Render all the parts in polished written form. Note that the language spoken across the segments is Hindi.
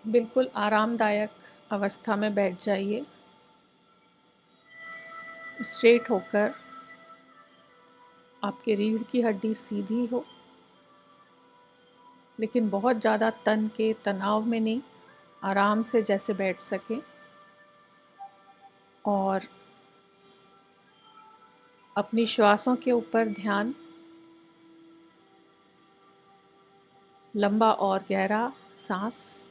बिल्कुल आरामदायक अवस्था में बैठ जाइए। स्ट्रेट होकर आपके रीढ़ की हड्डी सीधी हो, लेकिन बहुत ज़्यादा तन के तनाव में नहीं, आराम से जैसे बैठ सकें। और अपनी श्वासों के ऊपर ध्यान, लंबा और गहरा सांस,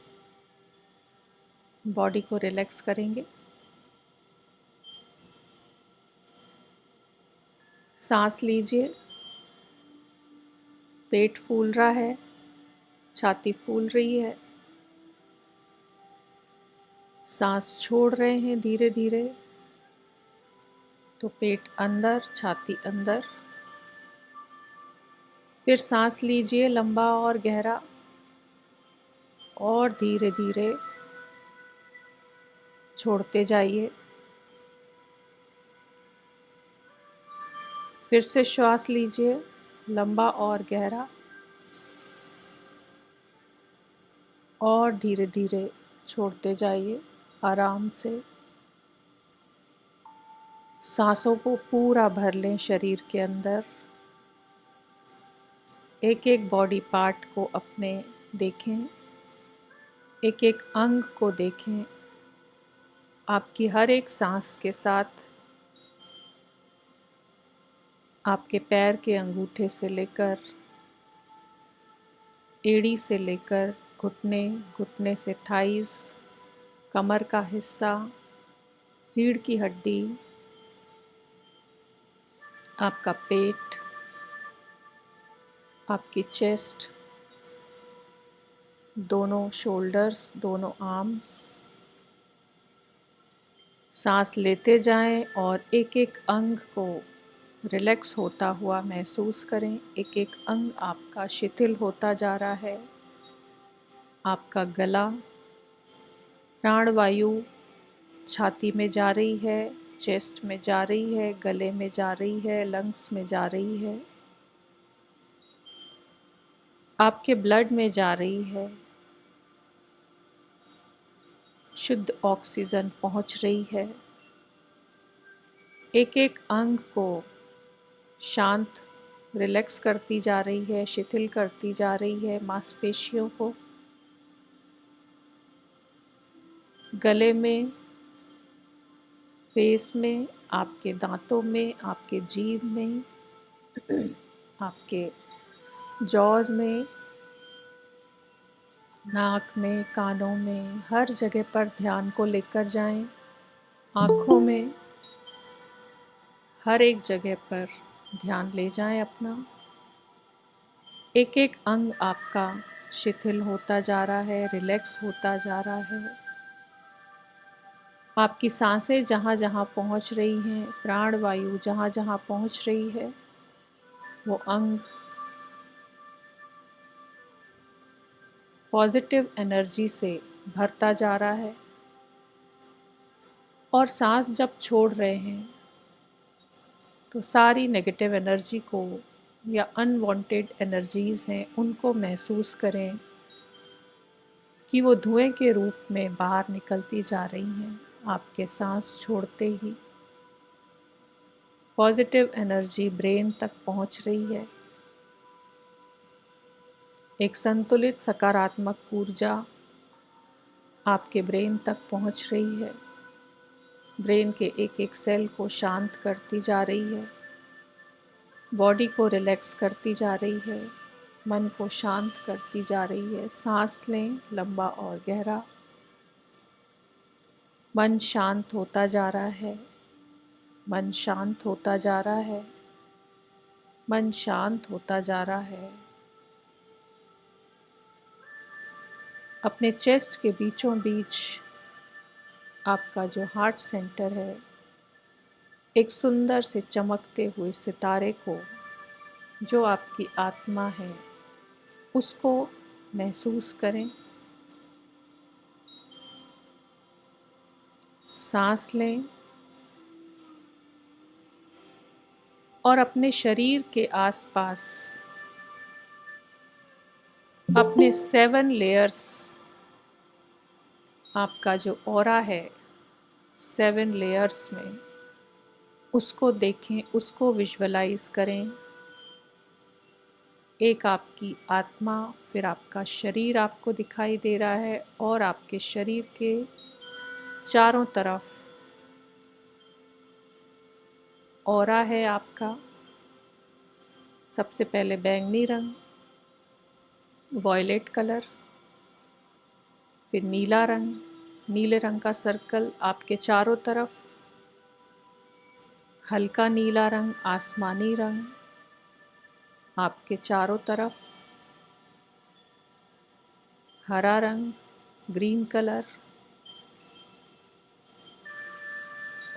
बॉडी को रिलैक्स करेंगे। सांस लीजिए, पेट फूल रहा है, छाती फूल रही है। सांस छोड़ रहे हैं धीरे धीरे, तो पेट अंदर, छाती अंदर। फिर सांस लीजिए लंबा और गहरा, और धीरे धीरे छोड़ते जाइए। फिर से श्वास लीजिए लंबा और गहरा, और धीरे धीरे छोड़ते जाइए आराम से। सांसों को पूरा भर लें शरीर के अंदर। एक एक बॉडी पार्ट को अपने देखें, एक एक अंग को देखें। आपकी हर एक सांस के साथ आपके पैर के अंगूठे से लेकर एड़ी से लेकर घुटने, घुटने से थाइस, कमर का हिस्सा, रीढ़ की हड्डी, आपका पेट, आपकी चेस्ट, दोनों शोल्डर्स, दोनों आर्म्स। सांस लेते जाएं और एक एक अंग को रिलैक्स होता हुआ महसूस करें। एक एक अंग आपका शिथिल होता जा रहा है। आपका गला, प्राणवायु छाती में जा रही है, चेस्ट में जा रही है, गले में जा रही है, लंग्स में जा रही है, आपके ब्लड में जा रही है। शुद्ध ऑक्सीजन पहुंच रही है। एक एक अंग को शांत, रिलैक्स करती जा रही है, शिथिल करती जा रही है। मांसपेशियों को, गले में, फेस में, आपके दांतों में, आपके जीभ में, आपके जॉज में, नाक में, कानों में, हर जगह पर ध्यान को लेकर जाएं। आँखों में, हर एक जगह पर ध्यान ले जाएं अपना। एक एक अंग आपका शिथिल होता जा रहा है, रिलैक्स होता जा रहा है। आपकी सांसें जहाँ जहाँ पहुँच रही हैं, प्राणवायु जहाँ जहाँ पहुँच रही है, वो अंग पॉजिटिव एनर्जी से भरता जा रहा है। और सांस जब छोड़ रहे हैं तो सारी नेगेटिव एनर्जी को या अनवांटेड एनर्जीज़ हैं उनको महसूस करें कि वो धुएं के रूप में बाहर निकलती जा रही हैं। आपके सांस छोड़ते ही पॉजिटिव एनर्जी ब्रेन तक पहुंच रही है। एक संतुलित सकारात्मक ऊर्जा आपके ब्रेन तक पहुंच रही है। ब्रेन के एक एक सेल को शांत करती जा रही है, बॉडी को रिलैक्स करती जा रही है, मन को शांत करती जा रही है। सांस लें लंबा और गहरा। मन शांत होता जा रहा है, मन शांत होता जा रहा है, मन शांत होता जा रहा है। अपने चेस्ट के बीचों बीच आपका जो हार्ट सेंटर है, एक सुंदर से चमकते हुए सितारे को, जो आपकी आत्मा है, उसको महसूस करें। सांस लें और अपने शरीर के आसपास अपने 7 लेयर्स आपका जो ऑरा है 7 लेयर्स में, उसको देखें, उसको विजुअलाइज करें। एक आपकी आत्मा, फिर आपका शरीर आपको दिखाई दे रहा है और आपके शरीर के चारों तरफ ऑरा है आपका। सबसे पहले बैंगनी रंग, वॉयलेट कलर, फिर नीला रंग, नीले रंग का सर्कल आपके चारों तरफ, हल्का नीला रंग, आसमानी रंग आपके चारों तरफ, हरा रंग, ग्रीन कलर,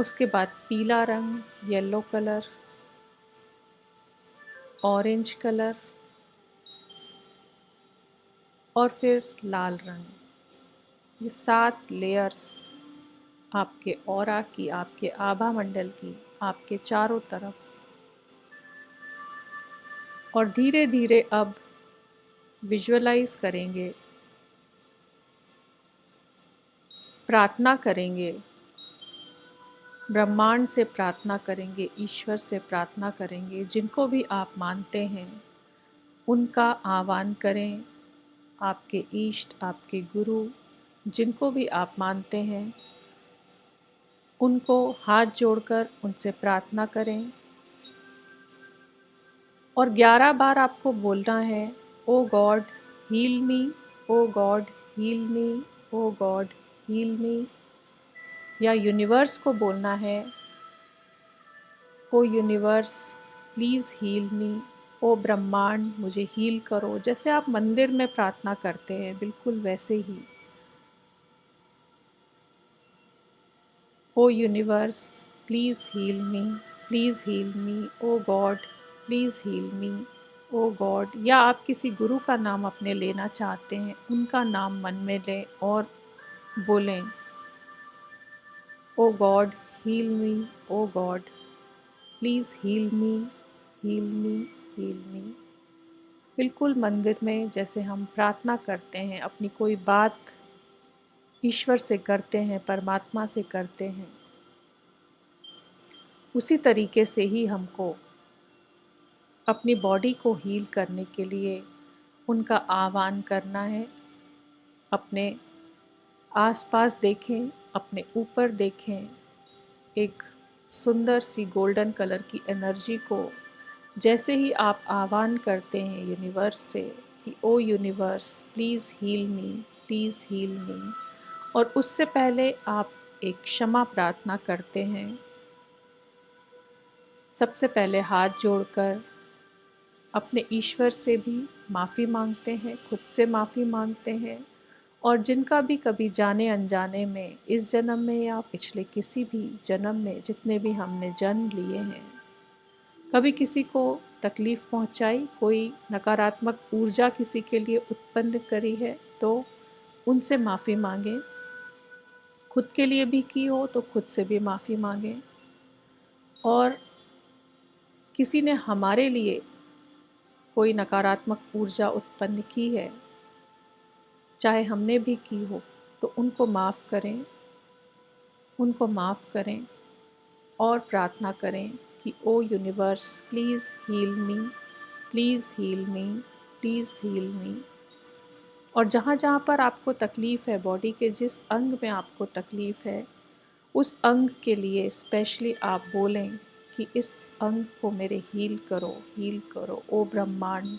उसके बाद पीला रंग, येलो कलर, ऑरेंज कलर और फिर लाल रंग। ये 7 लेयर्स आपके ऑरा की, आपके आभा मंडल की, आपके चारों तरफ। और धीरे धीरे अब विजुअलाइज करेंगे, प्रार्थना करेंगे, ब्रह्मांड से प्रार्थना करेंगे, ईश्वर से प्रार्थना करेंगे। जिनको भी आप मानते हैं उनका आह्वान करें। आपके इष्ट, आपके गुरु, जिनको भी आप मानते हैं उनको हाथ जोड़कर उनसे प्रार्थना करें और 11 बार आपको बोलना है, ओ God heal me, oh God heal me, oh God heal मी। या यूनिवर्स को बोलना है, ओ यूनिवर्स प्लीज़ हील मी, ओ ब्रह्मांड मुझे हील करो। जैसे आप मंदिर में प्रार्थना करते हैं बिल्कुल वैसे ही, oh universe please heal me, please heal me, oh God please heal me, oh God. या आप किसी गुरु का नाम अपने लेना चाहते हैं, उनका नाम मन में लें और बोलें, oh God heal me, oh God please heal me, heal me, heal me. बिल्कुल मंदिर में जैसे हम प्रार्थना करते हैं, अपनी कोई बात ईश्वर से करते हैं, परमात्मा से करते हैं, उसी तरीके से ही हमको अपनी बॉडी को हील करने के लिए उनका आह्वान करना है। अपने आसपास देखें, अपने ऊपर देखें, एक सुंदर सी गोल्डन कलर की एनर्जी को जैसे ही आप आह्वान करते हैं यूनिवर्स से कि oh universe please heal me, please heal me, और उससे पहले आप एक क्षमा प्रार्थना करते हैं। सबसे पहले हाथ जोड़कर अपने ईश्वर से भी माफ़ी मांगते हैं, खुद से माफ़ी मांगते हैं। और जिनका भी कभी जाने अनजाने में, इस जन्म में या पिछले किसी भी जन्म में, जितने भी हमने जन्म लिए हैं, कभी किसी को तकलीफ़ पहुंचाई, कोई नकारात्मक ऊर्जा किसी के लिए उत्पन्न करी है, तो उनसे माफ़ी मांगें। खुद के लिए भी की हो तो खुद से भी माफ़ी मांगें। और किसी ने हमारे लिए कोई नकारात्मक ऊर्जा उत्पन्न की है, चाहे हमने भी की हो, तो उनको माफ़ करें, उनको माफ़ करें और प्रार्थना करें कि oh universe please heal me, please heal me, please heal me. और जहाँ जहाँ पर आपको तकलीफ़ है, बॉडी के जिस अंग में आपको तकलीफ़ है, उस अंग के लिए स्पेशली आप बोलें कि इस अंग को मेरे हील करो, हील करो। ओ ब्रह्मांड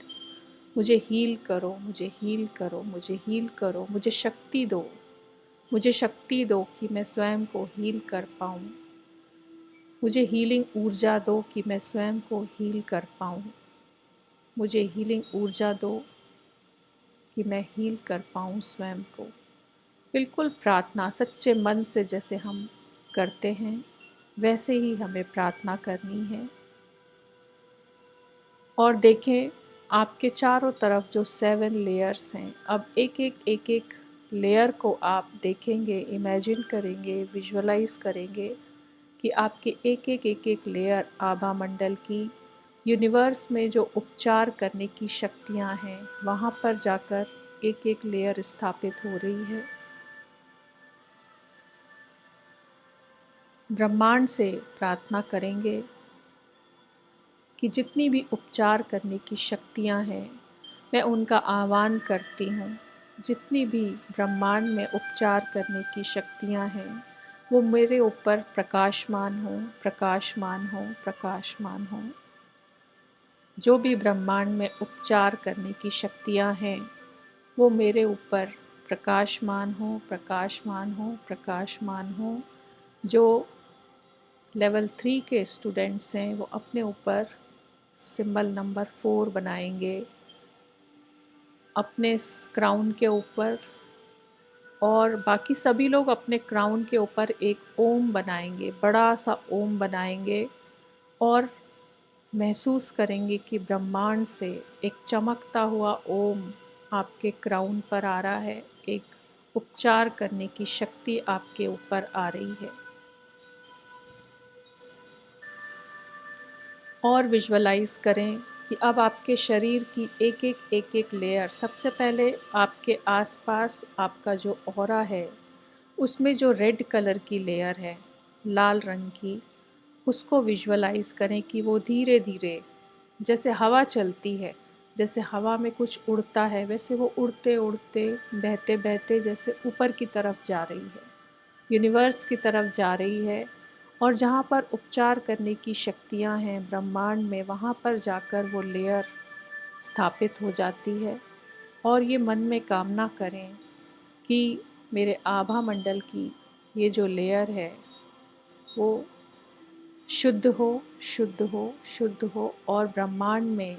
मुझे हील करो, मुझे हील करो, मुझे हील करो, मुझे शक्ति दो, मुझे शक्ति दो कि मैं स्वयं को हील कर पाऊँ। मुझे हीलिंग ऊर्जा दो कि मैं स्वयं को हील कर पाऊँ। मुझे हीलिंग ऊर्जा दो कि मैं हील कर पाऊँ स्वयं को। बिल्कुल प्रार्थना सच्चे मन से जैसे हम करते हैं, वैसे ही हमें प्रार्थना करनी है। और देखें आपके चारों तरफ जो 7 लेयर्स हैं, अब एक एक लेयर को आप देखेंगे, इमेजिन करेंगे, विजुअलाइज करेंगे कि आपके एक एक लेयर आभा मंडल की यूनिवर्स में जो उपचार करने की शक्तियाँ हैं, वहाँ पर जाकर एक एक लेयर स्थापित हो रही है। ब्रह्मांड से प्रार्थना करेंगे कि जितनी भी उपचार करने की शक्तियाँ हैं, मैं उनका आह्वान करती हूँ। जितनी भी ब्रह्मांड में उपचार करने की शक्तियाँ हैं, वो मेरे ऊपर प्रकाशमान हों, प्रकाशमान हों, प्रकाशमान हों। जो भी ब्रह्मांड में उपचार करने की शक्तियाँ हैं, वो मेरे ऊपर प्रकाशमान हो, प्रकाशमान हो, प्रकाशमान हो। जो लेवल 3 के स्टूडेंट्स हैं, वो अपने ऊपर सिंबल नंबर 4 बनाएंगे अपने क्राउन के ऊपर, और बाकी सभी लोग अपने क्राउन के ऊपर एक ओम बनाएंगे, बड़ा सा ओम बनाएंगे, और महसूस करेंगे कि ब्रह्मांड से एक चमकता हुआ ओम आपके क्राउन पर आ रहा है। एक उपचार करने की शक्ति आपके ऊपर आ रही है। और विजुअलाइज करें कि अब आपके शरीर की एक एक लेयर, सबसे पहले आपके आसपास आपका जो ऑरा है, उसमें जो रेड कलर की लेयर है, लाल रंग की, उसको विजुअलाइज करें कि वो धीरे धीरे, जैसे हवा चलती है, जैसे हवा में कुछ उड़ता है, वैसे वो उड़ते उड़ते, बहते बहते जैसे ऊपर की तरफ जा रही है, यूनिवर्स की तरफ जा रही है। और जहाँ पर उपचार करने की शक्तियाँ हैं ब्रह्मांड में, वहाँ पर जाकर वो लेयर स्थापित हो जाती है। और ये मन में कामना करें कि मेरे आभा मंडल की ये जो लेयर है, वो शुद्ध हो, शुद्ध हो, शुद्ध हो, और ब्रह्मांड में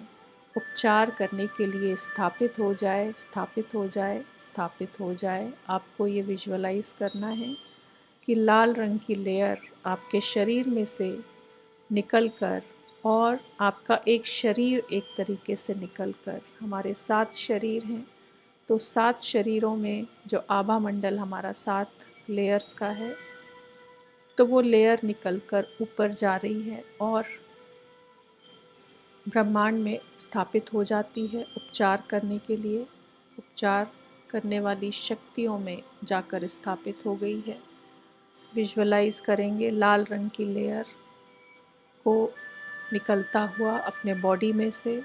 उपचार करने के लिए स्थापित हो जाए, स्थापित हो जाए, स्थापित हो जाए। आपको ये विजुअलाइज करना है कि लाल रंग की लेयर आपके शरीर में से निकलकर, और आपका एक शरीर एक तरीके से निकलकर, हमारे 7 शरीर हैं, तो 7 शरीरों में जो आभा मंडल हमारा 7 लेयर्स का है, तो वो लेयर निकलकर ऊपर जा रही है और ब्रह्मांड में स्थापित हो जाती है उपचार करने के लिए। उपचार करने वाली शक्तियों में जाकर स्थापित हो गई है। विजुअलाइज करेंगे लाल रंग की लेयर को निकलता हुआ अपने बॉडी में से।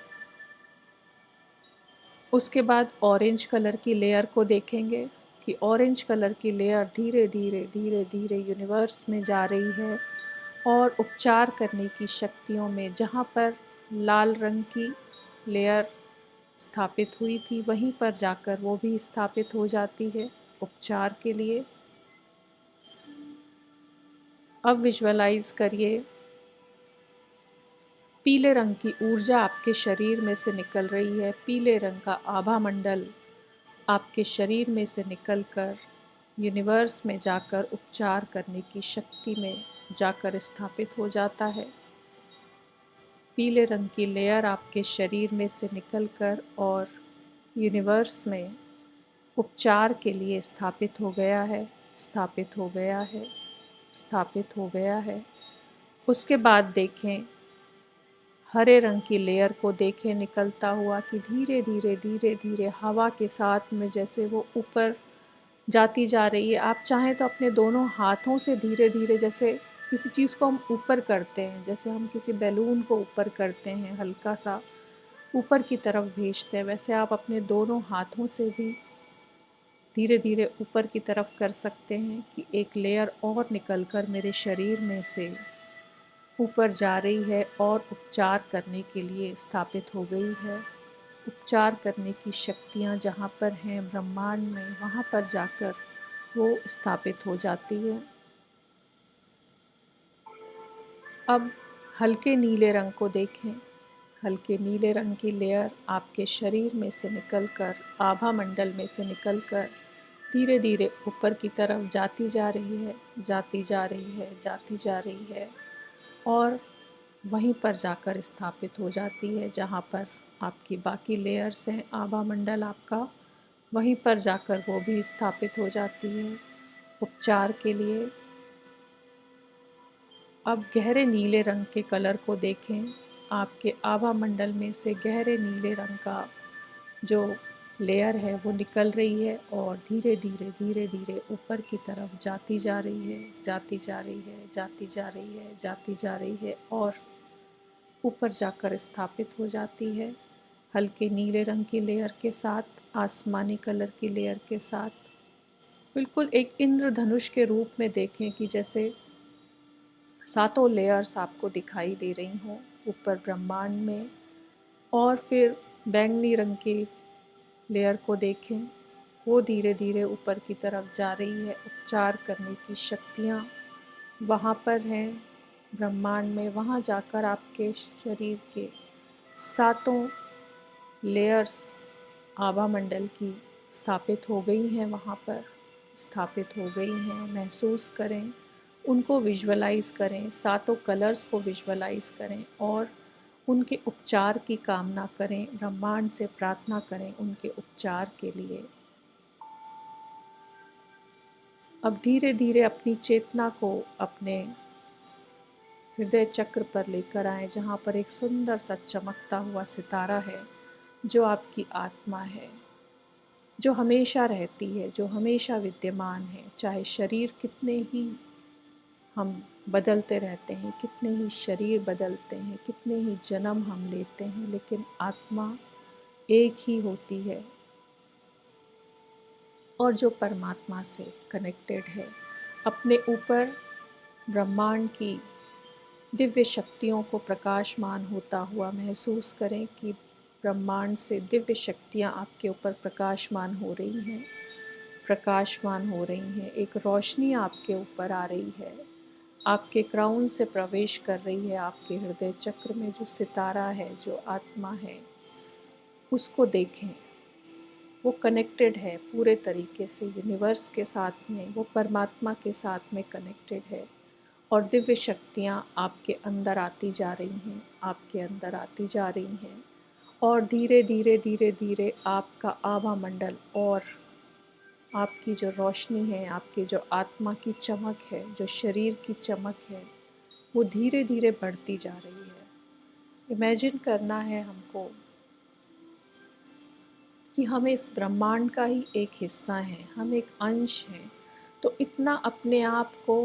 उसके बाद ऑरेंज कलर की लेयर को देखेंगे कि ऑरेंज कलर की लेयर धीरे धीरे धीरे धीरे यूनिवर्स में जा रही है, और उपचार करने की शक्तियों में जहाँ पर लाल रंग की लेयर स्थापित हुई थी, वहीं पर जाकर वो भी स्थापित हो जाती है उपचार के लिए। अब विजुअलाइज करिए पीले रंग की ऊर्जा आपके शरीर में से निकल रही है। पीले रंग का आभा मंडल आपके शरीर में से निकलकर यूनिवर्स में जाकर उपचार करने की शक्ति में जाकर स्थापित हो जाता है। पीले रंग की लेयर आपके शरीर में से निकलकर और यूनिवर्स में उपचार के लिए स्थापित हो गया है, स्थापित हो गया है, स्थापित हो गया है। उसके बाद देखें हरे रंग की लेयर को, देखें निकलता हुआ कि धीरे धीरे धीरे धीरे हवा के साथ में जैसे वो ऊपर जाती जा रही है। आप चाहें तो अपने दोनों हाथों से धीरे धीरे, जैसे किसी चीज़ को हम ऊपर करते हैं, जैसे हम किसी बैलून को ऊपर करते हैं, हल्का सा ऊपर की तरफ भेजते हैं, वैसे आप अपने दोनों हाथों से भी धीरे धीरे ऊपर की तरफ कर सकते हैं कि एक लेयर और निकलकर मेरे शरीर में से ऊपर जा रही है और उपचार करने के लिए स्थापित हो गई है। उपचार करने की शक्तियाँ जहाँ पर हैं ब्रह्मांड में, वहाँ पर जाकर वो स्थापित हो जाती है। अब हल्के नीले रंग को देखें। हल्के नीले रंग की लेयर आपके शरीर में से निकलकर, आभा मंडल में से निकलकर धीरे धीरे ऊपर की तरफ जाती जा रही है, जाती जा रही है, जाती जा रही है, और वहीं पर जाकर स्थापित हो जाती है जहाँ पर आपकी बाकी लेयर्स हैं। आभा मंडल आपका, वहीं पर जाकर वो भी स्थापित हो जाती है उपचार के लिए। अब गहरे नीले रंग के कलर को देखें। आपके आभा मंडल में से गहरे नीले रंग का जो लेयर है वो निकल रही है और धीरे धीरे धीरे धीरे ऊपर की तरफ जाती जा रही है, जाती जा रही है, जाती जा रही है, जाती जा रही है और ऊपर जाकर स्थापित हो जाती है हल्के नीले रंग की लेयर के साथ, आसमानी कलर की लेयर के साथ। बिल्कुल एक इंद्रधनुष के रूप में देखें कि जैसे सातों लेयर्स आपको दिखाई दे रही हों ऊपर ब्रह्मांड में। और फिर बैंगनी रंग की लेयर को देखें, वो धीरे धीरे ऊपर की तरफ जा रही है। उपचार करने की शक्तियाँ वहाँ पर हैं ब्रह्मांड में। वहाँ जाकर आपके शरीर के सातों लेयर्स आभा मंडल की स्थापित हो गई हैं, वहाँ पर स्थापित हो गई हैं। महसूस करें, उनको विजुअलाइज करें, सातों कलर्स को विजुअलाइज करें और उनके उपचार की कामना करें, ब्रह्मांड से प्रार्थना करें उनके उपचार के लिए। अब धीरे धीरे अपनी चेतना को अपने हृदय चक्र पर लेकर आएं, जहाँ पर एक सुंदर सा चमकता हुआ सितारा है, जो आपकी आत्मा है, जो हमेशा रहती है, जो हमेशा विद्यमान है। चाहे शरीर कितने ही हम बदलते रहते हैं, कितने ही शरीर बदलते हैं, कितने ही जन्म हम लेते हैं, लेकिन आत्मा एक ही होती है और जो परमात्मा से कनेक्टेड है। अपने ऊपर ब्रह्मांड की दिव्य शक्तियों को प्रकाशमान होता हुआ महसूस करें कि ब्रह्मांड से दिव्य शक्तियाँ आपके ऊपर प्रकाशमान हो रही हैं, प्रकाशमान हो रही हैं। एक रोशनी आपके ऊपर आ रही है, आपके क्राउन से प्रवेश कर रही है। आपके हृदय चक्र में जो सितारा है, जो आत्मा है, उसको देखें। वो कनेक्टेड है पूरे तरीके से यूनिवर्स के साथ में, वो परमात्मा के साथ में कनेक्टेड है और दिव्य शक्तियाँ आपके अंदर आती जा रही हैं, आपके अंदर आती जा रही हैं और धीरे धीरे धीरे धीरे आपका आभा मंडल और आपकी जो रोशनी है, आपकी जो आत्मा की चमक है, जो शरीर की चमक है, वो धीरे धीरे बढ़ती जा रही है। इमेजिन करना है हमको कि हम इस ब्रह्मांड का ही एक हिस्सा हैं, हम एक अंश हैं। तो इतना अपने आप को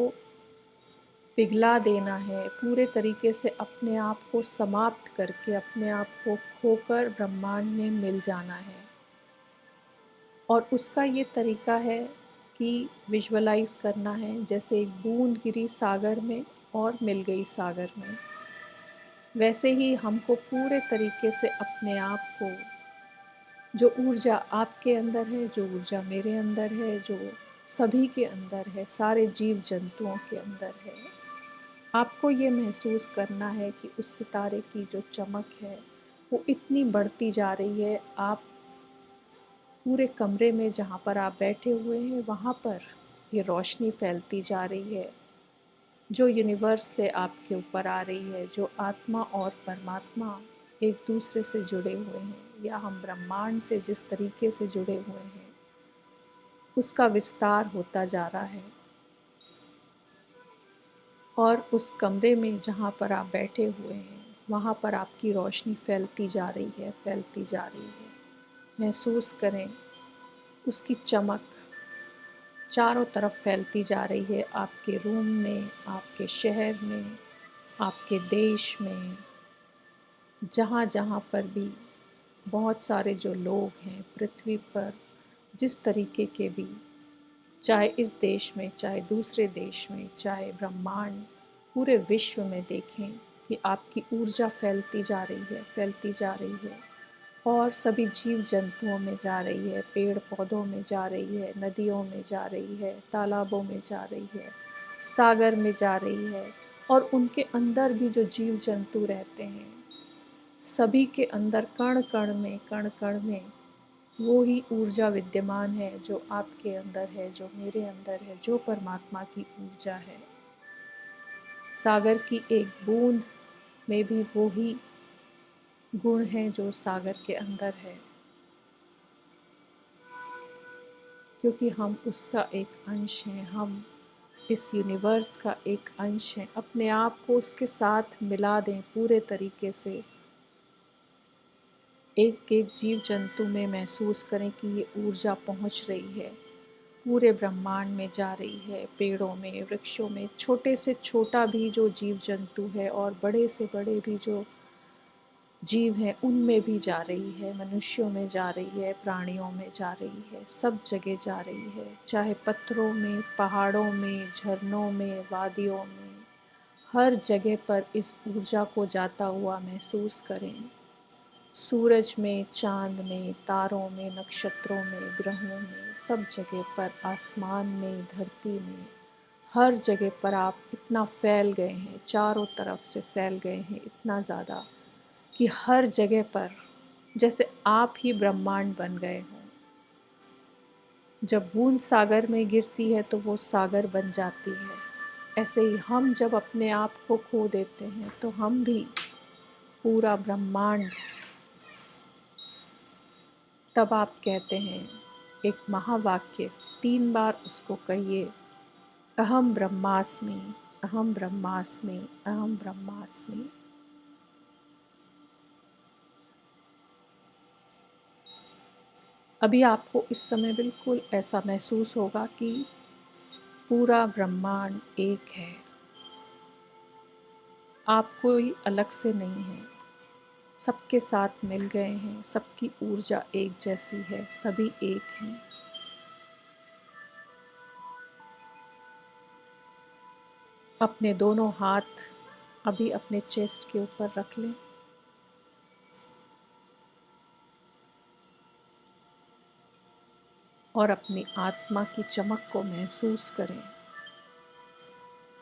पिघला देना है, पूरे तरीके से अपने आप को समाप्त करके, अपने आप को खोकर ब्रह्मांड में मिल जाना है। और उसका ये तरीका है कि विजुअलाइज करना है, जैसे एक बूंद गिरी सागर में और मिल गई सागर में। वैसे ही हमको पूरे तरीके से अपने आप को, जो ऊर्जा आपके अंदर है, जो ऊर्जा मेरे अंदर है, जो सभी के अंदर है, सारे जीव जंतुओं के अंदर है, आपको ये महसूस करना है कि उस सितारे की जो चमक है वो इतनी बढ़ती जा रही है। आप पूरे कमरे में जहाँ पर आप बैठे हुए हैं, वहाँ पर ये रोशनी फैलती जा रही है, जो यूनिवर्स से आपके ऊपर आ रही है, जो आत्मा और परमात्मा एक दूसरे से जुड़े हुए हैं, या हम ब्रह्मांड से जिस तरीके से जुड़े हुए हैं, उसका विस्तार होता जा रहा है। और उस कमरे में जहाँ पर आप बैठे हुए हैं, वहाँ पर आपकी रोशनी फैलती जा रही है, फैलती जा रही है। महसूस करें उसकी चमक चारों तरफ फैलती जा रही है, आपके रूम में, आपके शहर में, आपके देश में, जहाँ जहाँ पर भी बहुत सारे जो लोग हैं पृथ्वी पर, जिस तरीके के भी, चाहे इस देश में, चाहे दूसरे देश में, चाहे ब्रह्मांड पूरे विश्व में, देखें कि आपकी ऊर्जा फैलती जा रही है, फैलती जा रही है और सभी जीव जंतुओं में जा रही है, पेड़ पौधों में जा रही है, नदियों में जा रही है, तालाबों में जा रही है, सागर में जा रही है। और उनके अंदर भी जो जीव जंतु रहते हैं, सभी के अंदर कण कण में, कण कण में वो ही ऊर्जा विद्यमान है, जो आपके अंदर है, जो मेरे अंदर है, जो परमात्मा की ऊर्जा है। सागर की एक बूंद में भी वो ही गुण है जो सागर के अंदर है, क्योंकि हम उसका एक अंश हैं, हम इस यूनिवर्स का एक अंश हैं। अपने आप को उसके साथ मिला दें पूरे तरीके से, एक एक जीव जंतु में महसूस करें कि ये ऊर्जा पहुंच रही है, पूरे ब्रह्मांड में जा रही है, पेड़ों में, वृक्षों में, छोटे से छोटा भी जो जीव जंतु है और बड़े से बड़े भी जो जीव हैं उनमें भी जा रही है, मनुष्यों में जा रही है, प्राणियों में जा रही है, सब जगह जा रही है, चाहे पत्थरों में, पहाड़ों में, झरनों में, वादियों में, हर जगह पर इस ऊर्जा को जाता हुआ महसूस करें। सूरज में, चांद में, तारों में, नक्षत्रों में, ग्रहों में, सब जगह पर, आसमान में, धरती में, हर जगह पर आप इतना फैल गए हैं, चारों तरफ से फैल गए हैं इतना ज़्यादा कि हर जगह पर जैसे आप ही ब्रह्मांड बन गए हों। जब बूंद सागर में गिरती है तो वो सागर बन जाती है, ऐसे ही हम जब अपने आप को खो देते हैं तो हम भी पूरा ब्रह्मांड। तब आप कहते हैं एक महावाक्य, 3 बार उसको कहिए, अहम ब्रह्मास्मि, अहम ब्रह्मास्मि, अहम ब्रह्मास्मि। अभी आपको इस समय बिल्कुल ऐसा महसूस होगा कि पूरा ब्रह्मांड एक है, आप कोई अलग से नहीं हैं, सबके साथ मिल गए हैं, सबकी ऊर्जा एक जैसी है, सभी एक हैं। अपने दोनों हाथ अभी अपने चेस्ट के ऊपर रख लें और अपनी आत्मा की चमक को महसूस करें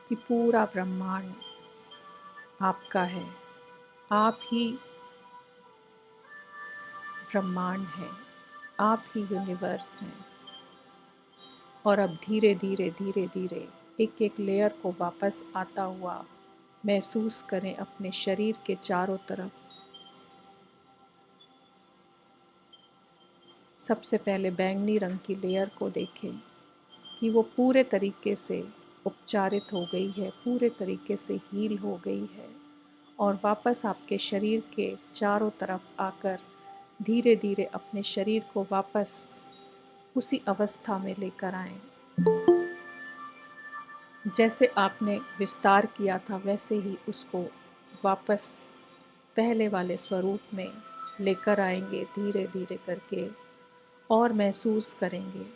कि पूरा ब्रह्मांड आपका है, आप ही ब्रह्मांड हैं, आप ही यूनिवर्स हैं। और अब धीरे धीरे धीरे धीरे एक एक लेयर को वापस आता हुआ महसूस करें अपने शरीर के चारों तरफ। सबसे पहले बैंगनी रंग की लेयर को देखें कि वो पूरे तरीके से उपचारित हो गई है, पूरे तरीके से हील हो गई है और वापस आपके शरीर के चारों तरफ आकर धीरे धीरे अपने शरीर को वापस उसी अवस्था में लेकर आएं। जैसे आपने विस्तार किया था वैसे ही उसको वापस पहले वाले स्वरूप में लेकर आएंगे धीरे धीरे करके और महसूस करेंगे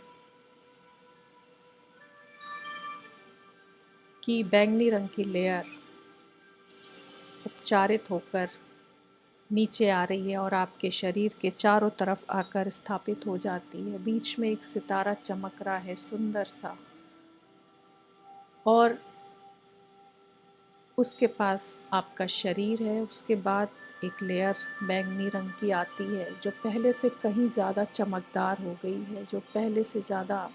कि बैंगनी रंग की लेयर उपचारित होकर नीचे आ रही है और आपके शरीर के चारों तरफ आकर स्थापित हो जाती है। बीच में एक सितारा चमक रहा है सुंदर सा, और उसके पास आपका शरीर है। उसके बाद एक लेयर बैंगनी रंग की आती है जो पहले से कहीं ज़्यादा चमकदार हो गई है, जो पहले से ज़्यादा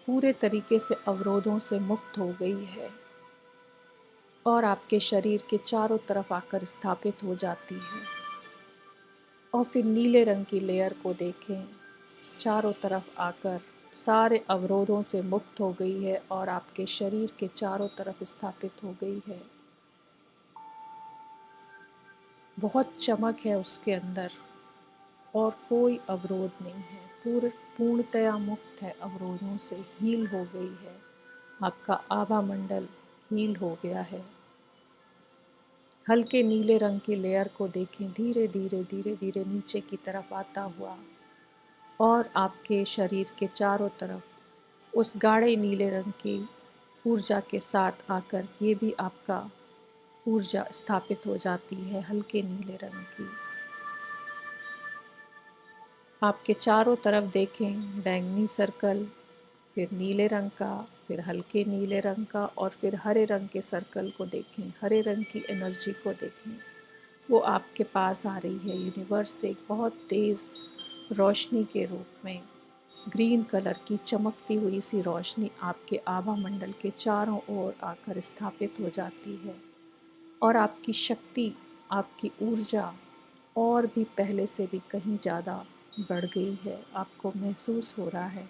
पूरे तरीके से अवरोधों से मुक्त हो गई है और आपके शरीर के चारों तरफ आकर स्थापित हो जाती है। और फिर नीले रंग की लेयर को देखें, चारों तरफ आकर सारे अवरोधों से मुक्त हो गई है और आपके शरीर के चारों तरफ स्थापित हो गई है। बहुत चमक है उसके अंदर और कोई अवरोध नहीं है, पूर्णतया मुक्त है, अवरोधों से हील हो गई है। आपका आभा मंडल हील हो गया है। हल्के नीले रंग की लेयर को देखें, धीरे धीरे धीरे धीरे नीचे की तरफ आता हुआ और आपके शरीर के चारों तरफ उस गाढ़े नीले रंग की ऊर्जा के साथ आकर ये भी आपका ऊर्जा स्थापित हो जाती है हल्के नीले रंग की। आपके चारों तरफ देखें, बैंगनी सर्कल, फिर नीले रंग का, फिर हल्के नीले रंग का और फिर हरे रंग के सर्कल को देखें, हरे रंग की एनर्जी को देखें। वो आपके पास आ रही है यूनिवर्स से एक बहुत तेज़ रोशनी के रूप में। ग्रीन कलर की चमकती हुई सी रोशनी आपके आभा मंडल के चारों ओर आकर स्थापित हो जाती है और आपकी शक्ति, आपकी ऊर्जा और भी पहले से भी कहीं ज़्यादा बढ़ गई है, आपको महसूस हो रहा है।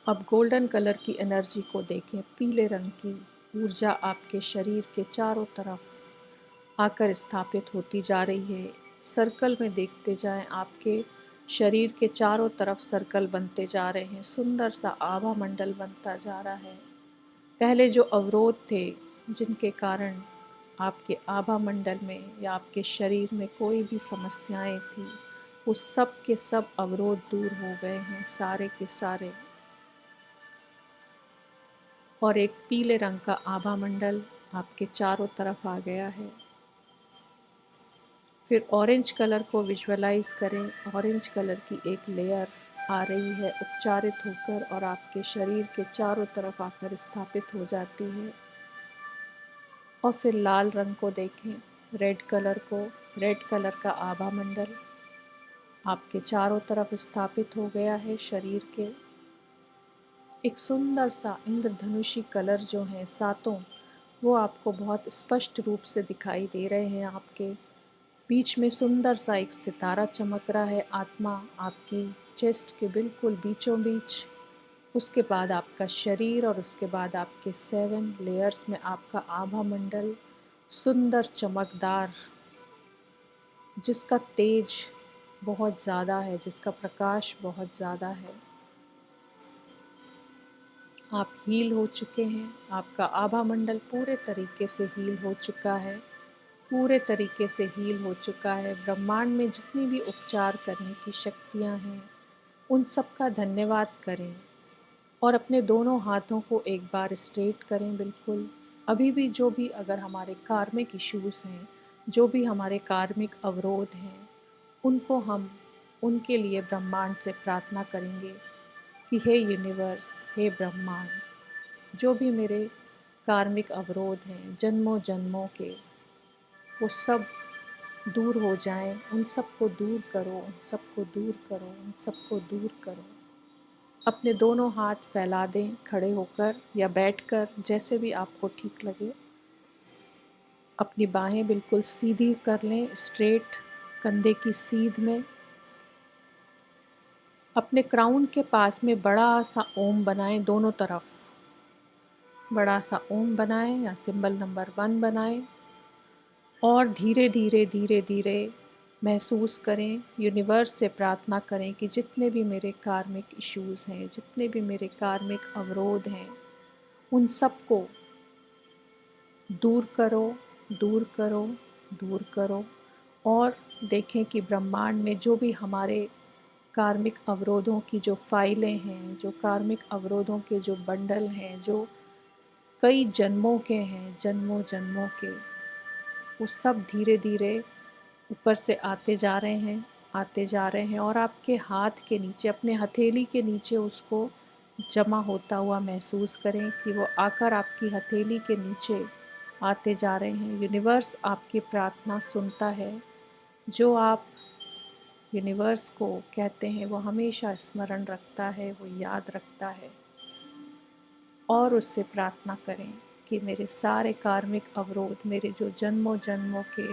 अब गोल्डन कलर की एनर्जी को देखें, पीले रंग की ऊर्जा आपके शरीर के चारों तरफ आकर स्थापित होती जा रही है। सर्कल में देखते जाएं, आपके शरीर के चारों तरफ सर्कल बनते जा रहे हैं, सुंदर सा आभा मंडल बनता जा रहा है। पहले जो अवरोध थे, जिनके कारण आपके आभा मंडल में या आपके शरीर में कोई भी समस्याएं थी, वो सब के सब अवरोध दूर हो गए हैं, सारे के सारे। और एक पीले रंग का आभा मंडल आपके चारों तरफ आ गया है। फिर ऑरेंज कलर को विजुअलाइज करें। ऑरेंज कलर की एक लेयर आ रही है उपचारित होकर और आपके शरीर के चारों तरफ आकर स्थापित हो जाती है। और फिर लाल रंग को देखें, रेड कलर को। रेड कलर का आभा मंडल आपके चारों तरफ स्थापित हो गया है शरीर के। एक सुंदर सा इंद्रधनुषी कलर जो है सातों, वो आपको बहुत स्पष्ट रूप से दिखाई दे रहे हैं। आपके बीच में सुंदर सा एक सितारा चमक रहा है, आत्मा आपकी चेस्ट के बिल्कुल बीचों बीच। उसके बाद आपका शरीर और उसके बाद आपके 7 लेयर्स में आपका आभा मंडल, सुंदर चमकदार, जिसका तेज बहुत ज़्यादा है, जिसका प्रकाश बहुत ज़्यादा है। आप हील हो चुके हैं। आपका आभा मंडल पूरे तरीके से हील हो चुका है, पूरे तरीके से हील हो चुका है। ब्रह्मांड में जितनी भी उपचार करने की शक्तियाँ हैं, उन सब का धन्यवाद करें और अपने दोनों हाथों को एक बार स्ट्रेट करें बिल्कुल। अभी भी जो भी अगर हमारे कार्मिक इश्यूज़ हैं, जो भी हमारे कार्मिक अवरोध हैं, उनको हम उनके लिए ब्रह्मांड से प्रार्थना करेंगे कि हे यूनिवर्स, हे ब्रह्मांड, जो भी मेरे कार्मिक अवरोध हैं जन्मों जन्मों के, वो सब दूर हो जाएं। उन सबको दूर करो, उन सबको दूर करो, उन सबको दूर करो। अपने दोनों हाथ फैला दें खड़े होकर या बैठकर, जैसे भी आपको ठीक लगे। अपनी बाहें बिल्कुल सीधी कर लें, स्ट्रेट, कंधे की सीध में। अपने क्राउन के पास में बड़ा सा ओम बनाएं, दोनों तरफ बड़ा सा ओम बनाएं या सिंबल नंबर 1 बनाएं और धीरे धीरे धीरे धीरे महसूस करें, यूनिवर्स से प्रार्थना करें कि जितने भी मेरे कार्मिक इश्यूज़ हैं, जितने भी मेरे कार्मिक अवरोध हैं, उन सब को दूर करो, दूर करो, दूर करो। और देखें कि ब्रह्मांड में जो भी हमारे कार्मिक अवरोधों की जो फाइलें हैं, जो कार्मिक अवरोधों के जो बंडल हैं, जो कई जन्मों के हैं, जन्मों जन्मों के, वो सब धीरे धीरे ऊपर से आते जा रहे हैं, आते जा रहे हैं और आपके हाथ के नीचे, अपने हथेली के नीचे उसको जमा होता हुआ महसूस करें कि वो आकर आपकी हथेली के नीचे आते जा रहे हैं। यूनिवर्स आपकी प्रार्थना सुनता है। जो आप यूनिवर्स को कहते हैं वो हमेशा स्मरण रखता है, वो याद रखता है। और उससे प्रार्थना करें कि मेरे सारे कार्मिक अवरोध, मेरे जो जन्मों जन्मों के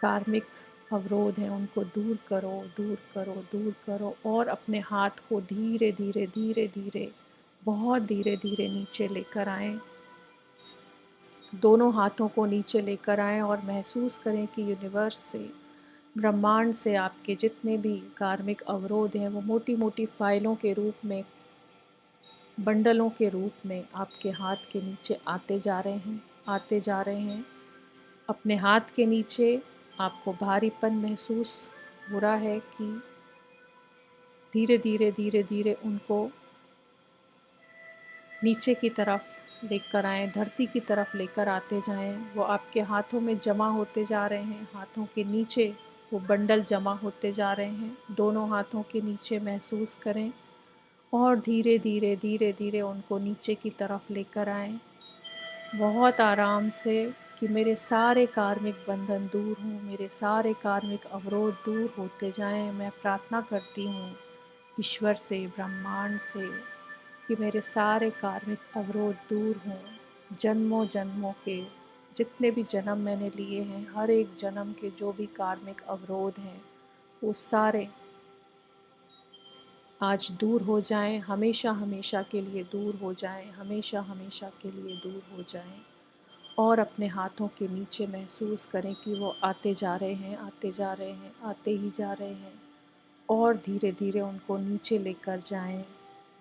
कार्मिक अवरोध हैं, उनको दूर करो, दूर करो, दूर करो। और अपने हाथ को धीरे धीरे धीरे धीरे, बहुत धीरे धीरे नीचे लेकर आएं। दोनों हाथों को नीचे लेकर आएं और महसूस करें कि यूनिवर्स से, ब्रह्मांड से आपके जितने भी कार्मिक अवरोध हैं, वो मोटी मोटी फाइलों के रूप में, बंडलों के रूप में आपके हाथ के नीचे आते जा रहे हैं, आते जा रहे हैं। अपने हाथ के नीचे आपको भारीपन महसूस हो रहा है कि धीरे धीरे धीरे धीरे उनको नीचे की तरफ लेकर आएं, धरती की तरफ लेकर आते जाएं। वो आपके हाथों में जमा होते जा रहे हैं, हाथों के नीचे वो बंडल जमा होते जा रहे हैं। दोनों हाथों के नीचे महसूस करें और धीरे धीरे धीरे धीरे उनको नीचे की तरफ लेकर आएं, बहुत आराम से, कि मेरे सारे कार्मिक बंधन दूर हों, मेरे सारे कार्मिक अवरोध दूर होते जाएं। मैं प्रार्थना करती हूँ ईश्वर से, ब्रह्मांड से, कि मेरे सारे कार्मिक अवरोध दूर हों। जन्मों जन्मों के जितने भी जन्म मैंने लिए हैं, हर एक जन्म के जो भी कार्मिक अवरोध हैं, वो सारे आज दूर हो जाएं, हमेशा हमेशा के लिए दूर हो जाएं, हमेशा हमेशा के लिए दूर हो जाएं। और अपने हाथों के नीचे महसूस करें कि वो आते जा रहे हैं, आते जा रहे हैं, आते ही जा रहे हैं। और धीरे धीरे उनको नीचे लेकर जाएं,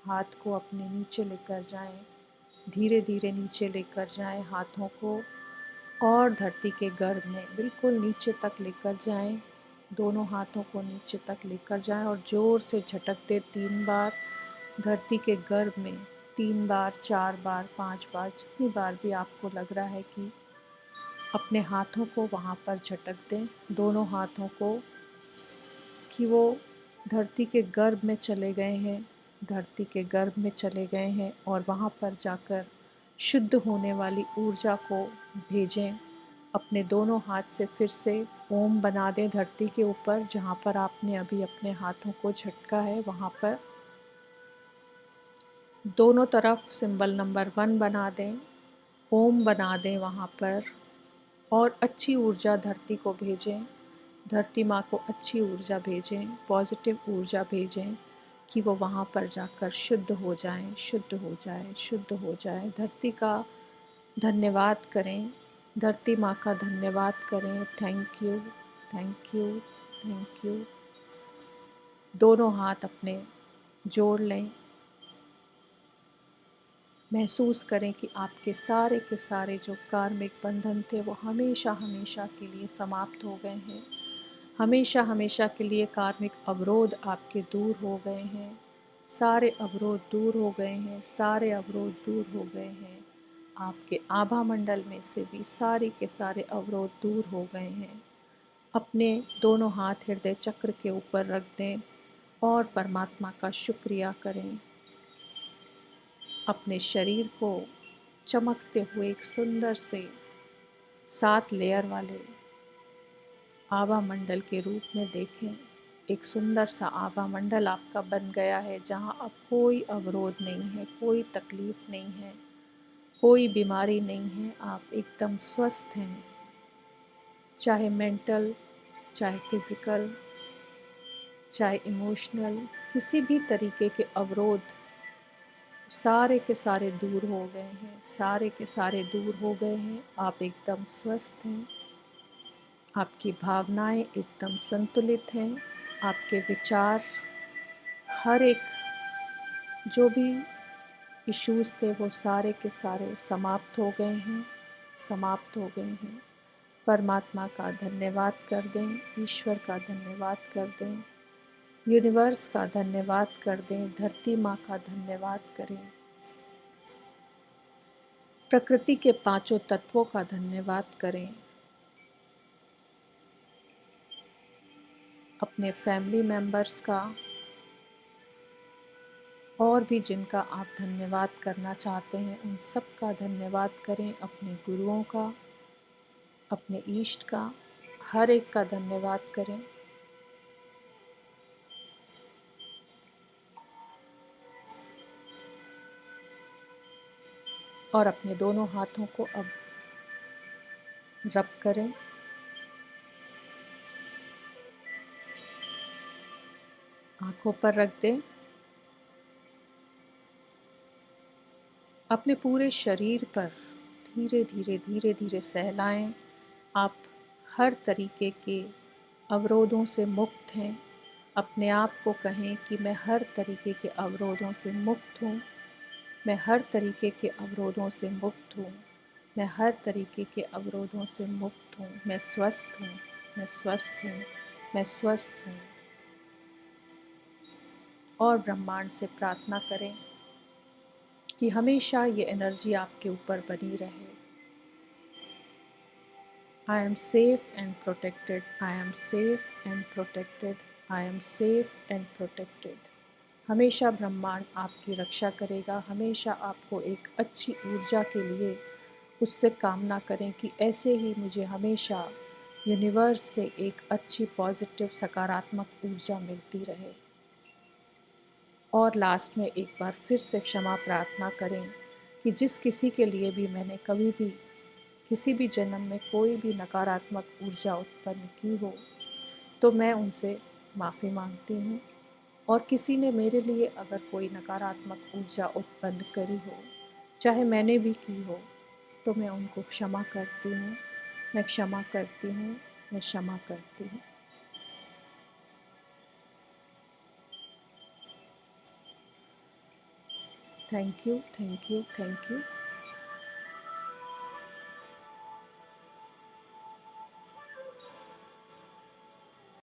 हाथ को अपने नीचे लेकर जाएं, धीरे धीरे नीचे लेकर जाएं हाथों को, और धरती के गर्भ में बिल्कुल नीचे तक लेकर जाएं। दोनों हाथों को नीचे तक लेकर जाएं और ज़ोर से झटक दें 3 बार धरती के गर्भ में। 3 बार, 4 बार, 5 बार, जितनी बार भी आपको लग रहा है कि अपने हाथों को वहाँ पर झटक दें, दोनों हाथों को, कि वो धरती के गर्भ में चले गए हैं, धरती के गर्भ में चले गए हैं और वहाँ पर जाकर शुद्ध होने वाली ऊर्जा को भेजें। अपने दोनों हाथ से फिर से ओम बना दें धरती के ऊपर, जहाँ पर आपने अभी अपने हाथों को झटका है वहाँ पर दोनों तरफ सिंबल नंबर 1 बना दें, ओम बना दें वहाँ पर, और अच्छी ऊर्जा धरती को भेजें। धरती माँ को अच्छी ऊर्जा भेजें, पॉजिटिव ऊर्जा भेजें कि वो वहाँ पर जाकर शुद्ध हो जाएं, शुद्ध हो जाएं, शुद्ध हो जाएं। धरती का धन्यवाद करें, धरती माँ का धन्यवाद करें। Thank you, thank you, thank you. दोनों हाथ अपने जोड़ लें। महसूस करें कि आपके सारे के सारे जो कार्मिक बंधन थे वो हमेशा हमेशा के लिए समाप्त हो गए हैं। हमेशा हमेशा के लिए कार्मिक अवरोध आपके दूर हो गए हैं। सारे अवरोध दूर हो गए हैं, सारे अवरोध दूर हो गए हैं। आपके आभा मंडल में से भी सारे के सारे अवरोध दूर हो गए हैं। अपने दोनों हाथ हृदय चक्र के ऊपर रख दें और परमात्मा का शुक्रिया करें। अपने शरीर को चमकते हुए एक सुंदर से 7 लेयर वाले आभा मंडल के रूप में देखें। एक सुंदर सा आभा मंडल आपका बन गया है, जहाँ अब कोई अवरोध नहीं है, कोई तकलीफ नहीं है, कोई बीमारी नहीं है। आप एकदम स्वस्थ हैं, चाहे मेंटल, चाहे फिजिकल, चाहे इमोशनल, किसी भी तरीके के अवरोध सारे के सारे दूर हो गए हैं, सारे के सारे दूर हो गए हैं। आप एकदम स्वस्थ हैं, आपकी भावनाएं एकदम संतुलित हैं, आपके विचार, हर एक जो भी इश्यूज़ थे वो सारे के सारे समाप्त हो गए हैं, समाप्त हो गए हैं। परमात्मा का धन्यवाद कर दें, ईश्वर का धन्यवाद कर दें, यूनिवर्स का धन्यवाद कर दें, धरती माँ का धन्यवाद करें, प्रकृति के 5 तत्वों का धन्यवाद करें, अपने फैमिली मेम्बर्स का, और भी जिनका आप धन्यवाद करना चाहते हैं उन सब का धन्यवाद करें। अपने गुरुओं का, अपने इष्ट का, हर एक का धन्यवाद करें। और अपने दोनों हाथों को अब रब करें। आंखों पर रख दें। अपने पूरे शरीर पर धीरे धीरे धीरे धीरे सहलाएं। आप हर तरीके के अवरोधों से मुक्त हैं। अपने आप को कहें कि मैं हर तरीके के अवरोधों से मुक्त हूँ, मैं हर तरीके के अवरोधों से मुक्त हूँ, मैं हर तरीके के अवरोधों से मुक्त हूँ, मैं स्वस्थ हूँ, मैं स्वस्थ हूँ, मैं स्वस्थ हूँ। और ब्रह्मांड से प्रार्थना करें कि हमेशा ये एनर्जी आपके ऊपर बनी रहे। I am safe and protected, I am safe and protected, I am safe and protected. हमेशा ब्रह्मांड आपकी रक्षा करेगा। हमेशा आपको एक अच्छी ऊर्जा के लिए उससे कामना करें कि ऐसे ही मुझे हमेशा यूनिवर्स से एक अच्छी पॉजिटिव सकारात्मक ऊर्जा मिलती रहे। और लास्ट में एक बार फिर से क्षमा प्रार्थना करें कि जिस किसी के लिए भी मैंने कभी भी किसी भी जन्म में कोई भी नकारात्मक ऊर्जा उत्पन्न की हो, तो मैं उनसे माफ़ी मांगती हूँ। और किसी ने मेरे लिए अगर कोई नकारात्मक ऊर्जा उत्पन्न करी हो, चाहे मैंने भी की हो, तो मैं उनको क्षमा करती हूँ, मैं क्षमा करती हूँ, मैं क्षमा करती हूँ। Thank you, thank you, thank you.